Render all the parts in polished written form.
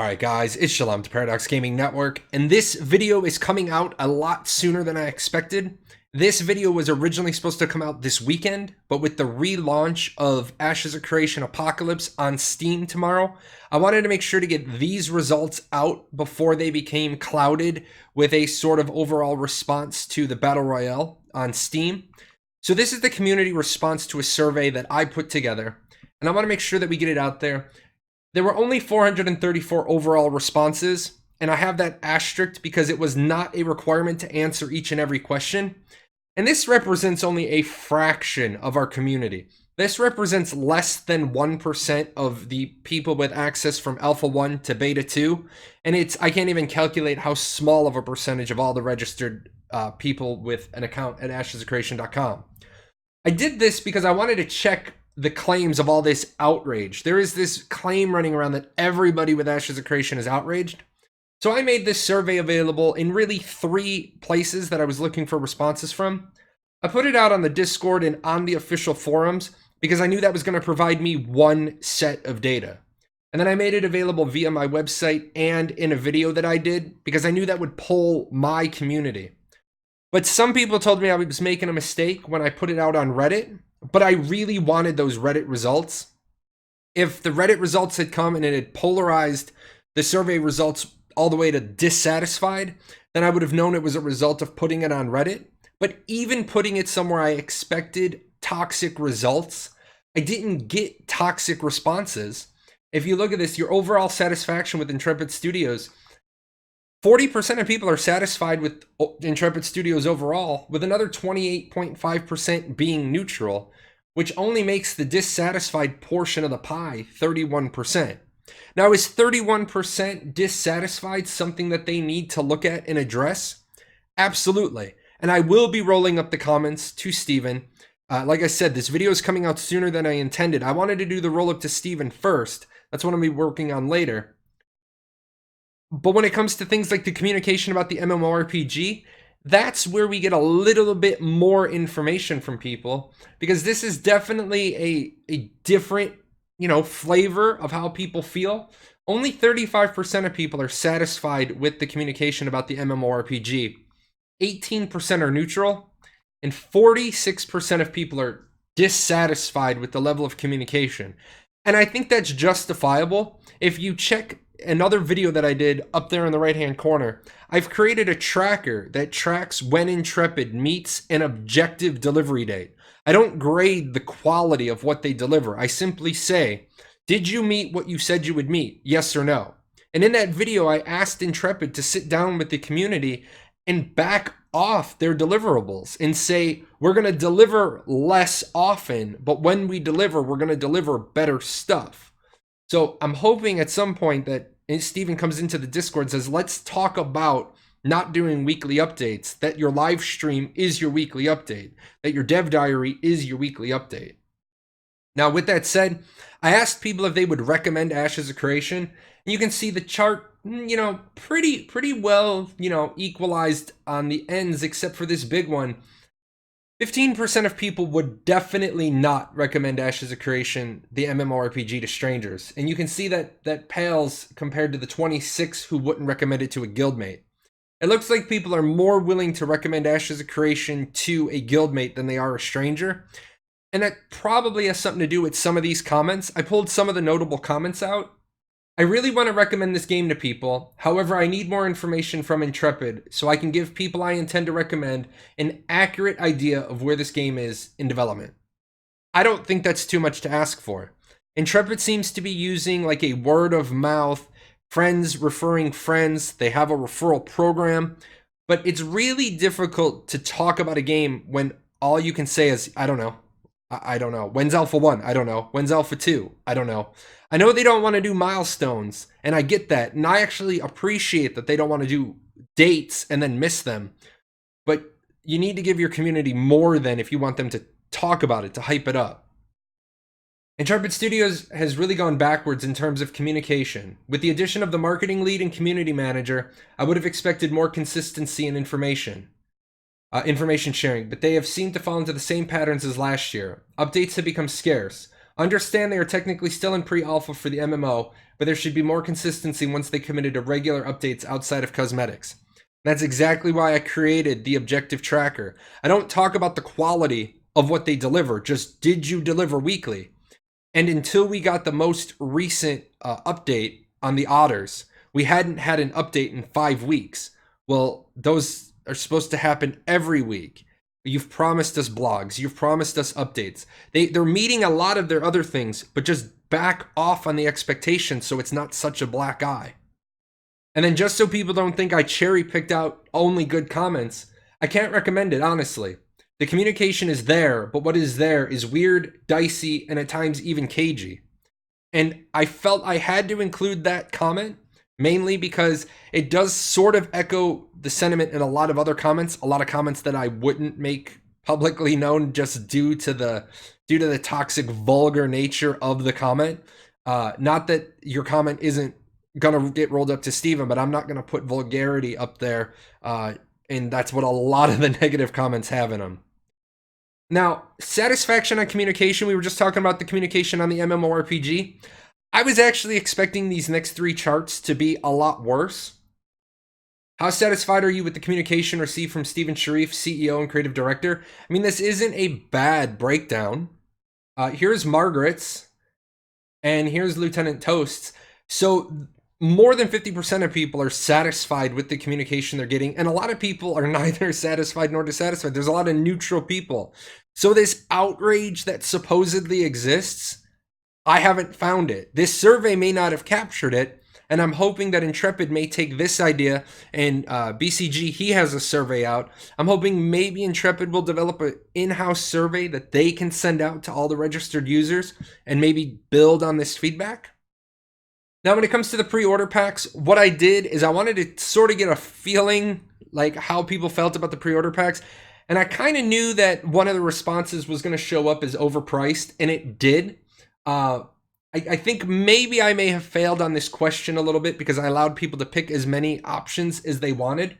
Alright guys, it's Jahlon to Paradox Gaming Network, and this video is coming out a lot sooner than I expected. This video was originally supposed to come out this weekend, but with the relaunch of Ashes of Creation Apocalypse on Steam tomorrow, I wanted to make sure to get these results out before they became clouded with a sort of overall response to the Battle Royale on Steam. So this is the community response to a survey that I put together, and I want to make sure that we get it out there. There were only 434 overall responses, and I have that asterisked because it was not a requirement to answer each and every question. And this represents only a fraction of our community. This represents less than 1% of the people with access from Alpha 1 to Beta 2. And I can't even calculate how small of a percentage of all the registered people with an account at ashesofcreation.com. I did this because I wanted to check the claims of all this outrage. There is this claim running around that everybody with Ashes of Creation is outraged. So I made this survey available in really 3 places that I was looking for responses from. I put it out on the Discord and on the official forums because I knew that was going to provide me one set of data. And then I made it available via my website and in a video that I did because I knew that would poll my community. But some people told me I was making a mistake when I put it out on Reddit. But I really wanted those Reddit results. If the Reddit results had come and it had polarized the survey results all the way to dissatisfied, then I would have known it was a result of putting it on Reddit. But even putting it somewhere I expected toxic results, I didn't get toxic responses. If you look at this, your overall satisfaction with Intrepid Studios, 40% of people are satisfied with Intrepid Studios overall, with another 28.5% being neutral, which only makes the dissatisfied portion of the pie 31%. Now, is 31% dissatisfied something that they need to look at and address? Absolutely. And I will be rolling up the comments to Steven. Like I said, this video is coming out sooner than I intended. I wanted to do the roll up to Steven first. That's what I'll be working on later. But when it comes to things like the communication about the MMORPG, that's where we get a little bit more information from people, because this is definitely a different, flavor of how people feel. Only 35% of people are satisfied with the communication about the MMORPG. 18% are neutral, and 46% of people are dissatisfied with the level of communication. And I think that's justifiable. If you check another video that I did up there in the right hand corner, I've created a tracker that tracks when Intrepid meets an objective delivery date. I don't grade the quality of what they deliver. I simply say, did you meet what you said you would meet? Yes or no? And in that video, I asked Intrepid to sit down with the community and back off their deliverables and say, we're going to deliver less often, but when we deliver, we're going to deliver better stuff. So I'm hoping at some point that Steven comes into the Discord and says, let's talk about not doing weekly updates, that your live stream is your weekly update, that your dev diary is your weekly update. Now, with that said, I asked people if they would recommend Ashes of Creation, and you can see the chart, pretty well, equalized on the ends, except for this big one. 15% of people would definitely not recommend Ashes of Creation, the MMORPG, to strangers. And you can see that pales compared to the 26 who wouldn't recommend it to a guildmate. It looks like people are more willing to recommend Ashes of Creation to a guildmate than they are a stranger. And that probably has something to do with some of these comments. I pulled some of the notable comments out. I really want to recommend this game to people. However, I need more information from Intrepid so I can give people I intend to recommend an accurate idea of where this game is in development. I don't think that's too much to ask for. Intrepid seems to be using like a word of mouth, friends referring friends. They have a referral program, but it's really difficult to talk about a game when all you can say is, I don't know. I don't know. When's Alpha 1? I don't know. When's Alpha 2? I don't know. I know they don't want to do milestones, and I get that. And I actually appreciate that they don't want to do dates and then miss them. But you need to give your community more than if you want them to talk about it, to hype it up. Intrepid Studios has really gone backwards in terms of communication. With the addition of the marketing lead and community manager, I would have expected more consistency in information sharing, but they have seemed to fall into the same patterns as last year. Updates have become scarce. Understand they are technically still in pre-alpha for the MMO, but there should be more consistency once they committed to regular updates outside of cosmetics. That's exactly why I created the objective tracker. I don't talk about the quality of what they deliver, just did you deliver weekly? And until we got the most recent update on the otters, we hadn't had an update in 5 weeks. Well, those are supposed to happen every week. You've promised us blogs. You've promised us updates. They're meeting a lot of their other things, but just back off on the expectations so it's not such a black eye. And then just so people don't think I cherry picked out only good comments, I can't recommend it, honestly. The communication is there, but what is there is weird, dicey, and at times even cagey. And I felt I had to include that comment, mainly because it does sort of echo the sentiment in a lot of other comments, a lot of comments that I wouldn't make publicly known just due to the toxic, vulgar nature of the comment. Not that your comment isn't gonna get rolled up to Steven, but I'm not gonna put vulgarity up there, and that's what a lot of the negative comments have in them. Now, satisfaction on communication, we were just talking about the communication on the MMORPG. I was actually expecting these next 3 charts to be a lot worse. How satisfied are you with the communication received from Steven Sharif, CEO and creative director? I mean, this isn't a bad breakdown. Here's Margaret's, and here's Lieutenant Toast's. So more than 50% of people are satisfied with the communication they're getting, and a lot of people are neither satisfied nor dissatisfied. There's a lot of neutral people. So this outrage that supposedly exists, I haven't found it. This survey may not have captured it, and I'm hoping that Intrepid may take this idea, and BCG, he has a survey out. I'm hoping maybe Intrepid will develop an in-house survey that they can send out to all the registered users and maybe build on this feedback. Now, when it comes to the pre-order packs, what I did is I wanted to sort of get a feeling like how people felt about the pre-order packs. And I kind of knew that one of the responses was going to show up as overpriced, and it did. I think maybe I may have failed on this question a little bit because I allowed people to pick as many options as they wanted.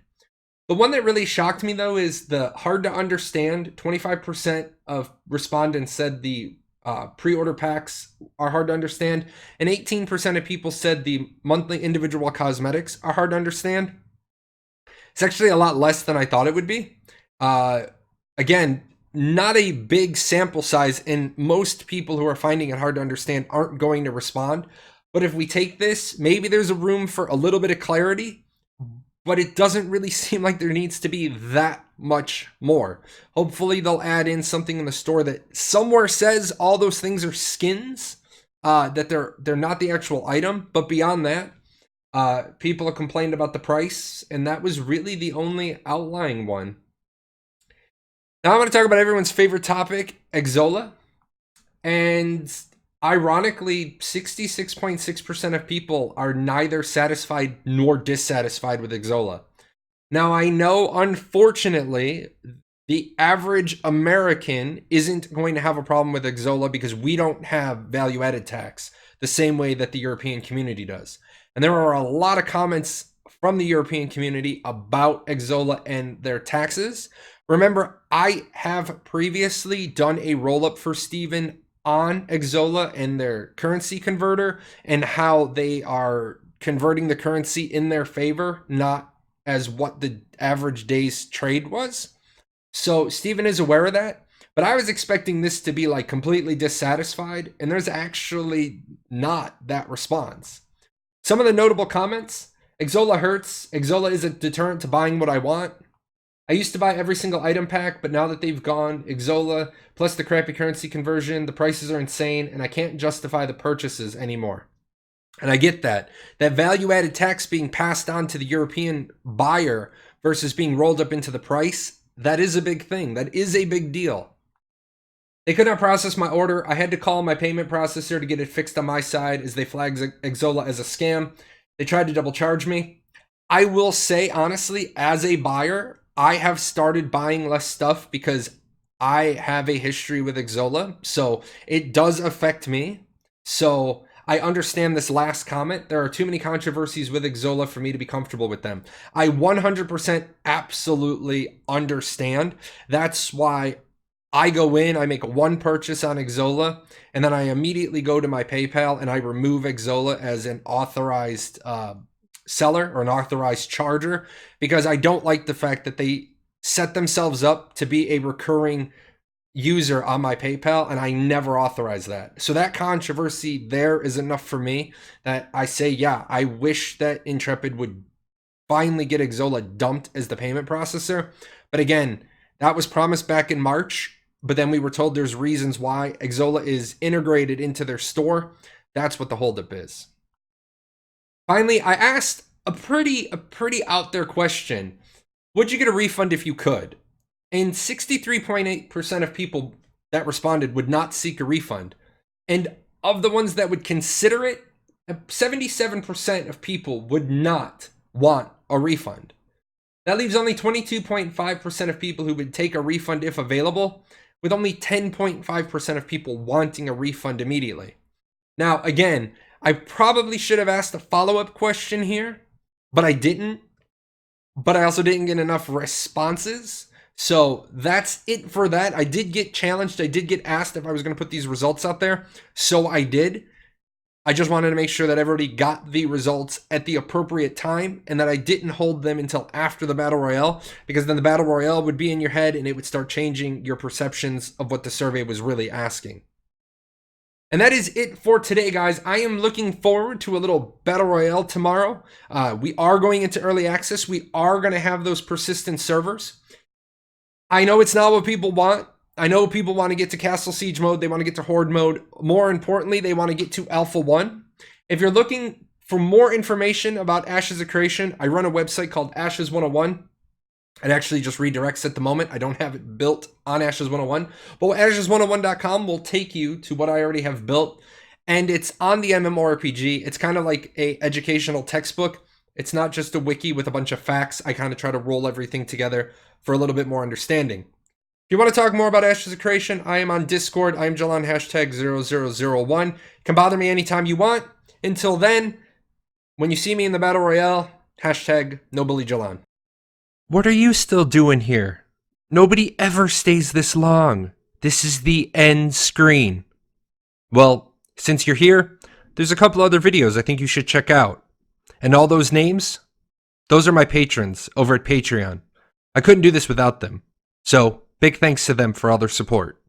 The one that really shocked me, though, is the hard to understand. 25% of respondents said the pre-order packs are hard to understand, and 18% of people said the monthly individual cosmetics are hard to understand. It's actually a lot less than I thought it would be. Again, not a big sample size, and most people who are finding it hard to understand aren't going to respond. But if we take this, maybe there's a room for a little bit of clarity, but it doesn't really seem like there needs to be that much more. Hopefully they'll add in something in the store that somewhere says all those things are skins, that they're not the actual item. But beyond that, people have complained about the price, and that was really the only outlying one. Now I'm going to talk about everyone's favorite topic, Xsolla. And ironically, 66.6% of people are neither satisfied nor dissatisfied with Xsolla. Now, I know, unfortunately, the average American isn't going to have a problem with Xsolla because we don't have value-added tax the same way that the European community does. And there are a lot of comments from the European community about Xsolla and their taxes. Remember, I have previously done a roll-up for Steven on Xsolla and their currency converter and how they are converting the currency in their favor, not as what the average day's trade was. So Steven is aware of that, but I was expecting this to be like completely dissatisfied, and there's actually not that response. Some of the notable comments: Xsolla hurts. Xsolla is a deterrent to buying what I want. I used to buy every single item pack, but now that they've gone, Xsolla plus the crappy currency conversion, the prices are insane, and I can't justify the purchases anymore. And I get that. That value-added tax being passed on to the European buyer versus being rolled up into the price, that is a big thing. That is a big deal. They could not process my order. I had to call my payment processor to get it fixed on my side as they flagged Xsolla as a scam. They tried to double charge me. I will say, honestly, as a buyer, I have started buying less stuff because I have a history with Xsolla, so it does affect me. So I understand this last comment. There are too many controversies with Xsolla for me to be comfortable with them. I 100% absolutely understand. That's why I go in, I make one purchase on Xsolla, and then I immediately go to my PayPal and I remove Xsolla as an authorized seller or an authorized charger, because I don't like the fact that they set themselves up to be a recurring user on my PayPal, and I never authorize that. So that controversy there is enough for me that I say, yeah, I wish that Intrepid would finally get Xsolla dumped as the payment processor. But again, that was promised back in March, but then we were told there's reasons why Xsolla is integrated into their store. That's what the holdup is. Finally, I asked a pretty out there question. Would you get a refund if you could? And 63.8% of people that responded would not seek a refund. And of the ones that would consider it, 77% of people would not want a refund. That leaves only 22.5% of people who would take a refund if available, with only 10.5% of people wanting a refund immediately. Now, again, I probably should have asked a follow-up question here, but I didn't. But I also didn't get enough responses. So that's it for that. I did get challenged. I did get asked if I was going to put these results out there. So I did. I just wanted to make sure that everybody got the results at the appropriate time and that I didn't hold them until after the Battle Royale, because then the Battle Royale would be in your head and it would start changing your perceptions of what the survey was really asking. And that is it for today, guys. I am looking forward to a little Battle Royale tomorrow. We are going into early access. We are going to have those persistent servers. I know it's not what people want. I know people want to get to Castle Siege mode. They want to get to Horde mode. More importantly, they want to get to Alpha 1. If you're looking for more information about Ashes of Creation, I run a website called Ashes 101. It actually just redirects at the moment. I don't have it built on Ashes 101. But ashes101.com will take you to what I already have built. And it's on the MMORPG. It's kind of like a educational textbook. It's not just a wiki with a bunch of facts. I kind of try to roll everything together for a little bit more understanding. If you want to talk more about Ashes of Creation, I am on Discord. I am Jahlon, #0001. You can bother me anytime you want. Until then, when you see me in the Battle Royale, #NoBullyJahlon. What are you still doing here? Nobody ever stays this long. This is the end screen. Well, since you're here, there's a couple other videos I think you should check out. And all those names, those are my patrons over at Patreon. I couldn't do this without them. So, big thanks to them for all their support.